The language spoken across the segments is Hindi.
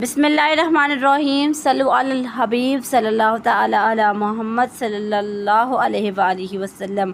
बिस्मिल्लाहिर्रहमानिर्रहीम सल्लु अलल हबीब सल्लल्लाहु तआला अला मोहम्मद सल्लल्लाहु अलैहि वसल्लम।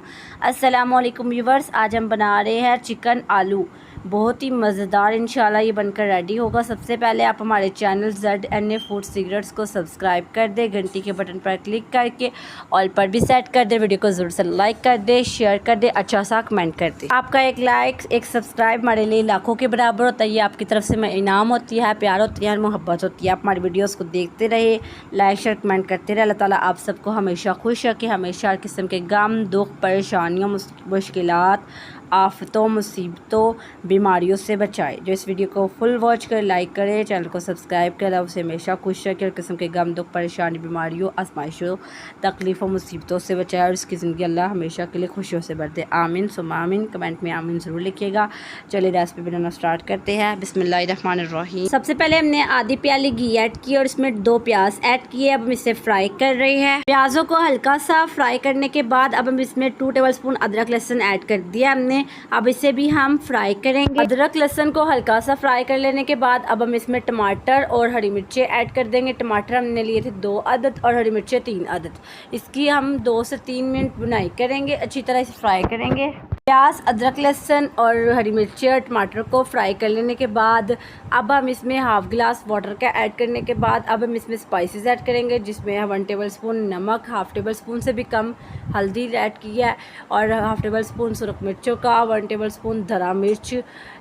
अस्सलामु अलैकुम व्यूवर्स, आज हम बना रहे हैं चिकन आलू। बहुत ही मज़ेदार इंशाल्लाह ये बनकर रेडी होगा। सबसे पहले आप हमारे चैनल ZNA फूड सीक्रेट्स को सब्सक्राइब कर दें, घंटी के बटन पर क्लिक करके ऑल पर भी सेट कर दें, वीडियो को ज़रूर से लाइक कर दें, शेयर कर दें, अच्छा सा कमेंट कर दें। आपका एक लाइक, एक सब्सक्राइब हमारे लिए लाखों के बराबर होता है। ये आपकी तरफ से मैं इनाम होती है, प्यार होती है, मोहब्बत होती है। आप हमारी वीडियोस को देखते रहे, लाइक शेयर कमेंट करते रहे। अल्लाह ताला आप सबको हमेशा खुश रखे, हमेशा हर किस्म के गम दुख परेशानियों मुश्किलात आफतों मुसीबतों बीमारियों से बचाए। जो इस वीडियो को फुल वॉच कर लाइक करे, चैनल को सब्सक्राइब करे, उसे हमेशा खुश रखे, हर किस्म के गम दुख परेशानी बीमारियों आजमाइशों तकलीफ़ों मुसीबतों से बचाए और इसकी ज़िंदगी अल्लाह हमेशा के लिए खुशियों से भर दे। आमीन सुम्मा आमीन। कमेंट में आमीन ज़रूर लिखिएगा। चलिए रेसिपी बनाना स्टार्ट करते हैं। बिस्मिल्लाहिर्रहमानिर्रहीम। सबसे पहले हमने आधी प्याली घी ऐड की और इसमें 2 प्याज ऐड किए। अब हम इसे फ्राई कर रहे हैं। प्याज़ों को हल्का सा फ्राई करने के बाद अब हम इसमें 2 टेबलस्पून अदरक लहसुन ऐड कर दिया हमने। अब इसे भी हम फ्राई करेंगे। अदरक लहसुन को हल्का सा फ्राई कर लेने के बाद अब हम इसमें टमाटर और हरी मिर्चें ऐड कर देंगे। टमाटर हमने लिए थे 2 अदद और हरी मिर्चें 3 अदद। इसकी हम 2 से 3 मिनट बुनाई करेंगे, अच्छी तरह इसे फ्राई करेंगे। प्याज, अदरक लहसुन और हरी मिर्ची और टमाटर को फ्राई कर लेने के बाद अब हम इसमें हाफ़ गिलास वाटर का ऐड करने के बाद अब हम इसमें स्पाइसेस ऐड करेंगे, जिसमें 1 टेबलस्पून नमक, हाफ़ टेबलस्पून से भी कम हल्दी ऐड किया है और हाफ़ टेबलस्पून सुरख मिर्चों का, 1 टेबलस्पून धरा मिर्च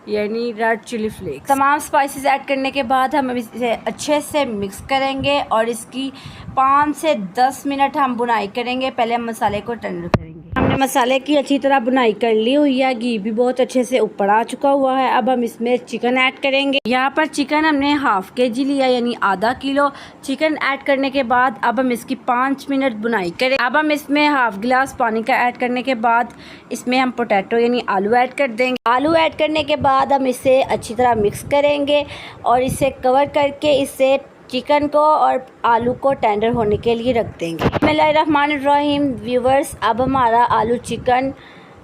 यानी रेड चिली फ्लेक्स। तमाम स्पाइसेस ऐड करने के बाद हम इसे अच्छे से मिक्स करेंगे और इसकी 5 से 10 मिनट हम बुनाई करेंगे। पहले हम मसाले को टेंडर करेंगे। हमने मसाले की अच्छी तरह बुनाई कर ली हुई है, घी भी बहुत अच्छे से ऊपर आ चुका हुआ है। अब हम इसमें चिकन ऐड करेंगे। यहाँ पर चिकन हमने हाफ़ kg लिया यानी आधा किलो। चिकन ऐड करने के बाद अब हम इसकी 5 मिनट बुनाई करें। अब हम इसमें हाफ़ गिलास पानी का ऐड करने के बाद इसमें हम पोटैटो यानी आलू ऐड कर देंगे। आलू ऐड करने के बाद हम इसे अच्छी तरह मिक्स करेंगे और इसे कवर करके इसे चिकन को और आलू को टेंडर होने के लिए रख देंगे। बिस्मिल्लाहिर्रहमानिर्रहीम व्यूवर्स, अब हमारा आलू चिकन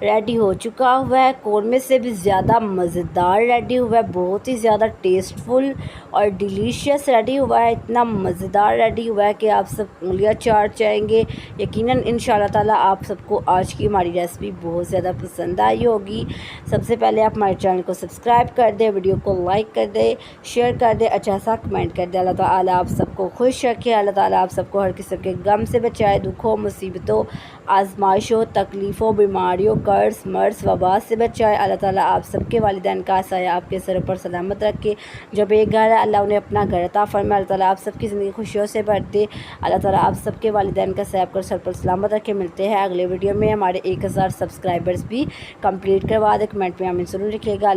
रेडी हो चुका हुआ है। कौरमे से भी ज़्यादा मज़ेदार रेडी हुआ है, बहुत ही ज़्यादा टेस्टफुल और डिलीशियस रेडी हुआ है। इतना मज़ेदार रेडी हुआ है कि आप सब उंगलियां चाट जाएंगे। यकीनन इंशाल्लाह ताला आप सबको आज की हमारी रेसिपी बहुत ज़्यादा पसंद आई होगी। सबसे पहले आप हमारे चैनल को सब्सक्राइब कर दें, वीडियो को लाइक कर दें, शेयर कर दें, अच्छा सा कमेंट कर दें। अल्लाह ताला आप सबको खुश रखे, अल्लाह ताला आप सबको हर किस्म के गम से बचाए, दुखों मुसीबतों आजमाइशों तकलीफ़ों बीमारियों कर्ज मर्ज वबा से बचाए। अल्लाह ताला आप सबके वालिदैन का साया आपके सर पर सलामत रखे। जो बेघर है अल्लाह उन्हें अपना घर अता फरमाए। अल्लाह ताला आप सबकी ज़िंदगी खुशियों से भर दे। अल्लाह ताला आप सबके वालिदैन का साया आपके सर पर सलामत रखे। मिलते हैं अगले वीडियो में। हमारे 1000 सब्सक्राइबर्स भी कंप्लीट करवा दे। कमेंट में हमें ज़रूर लिखिएगा।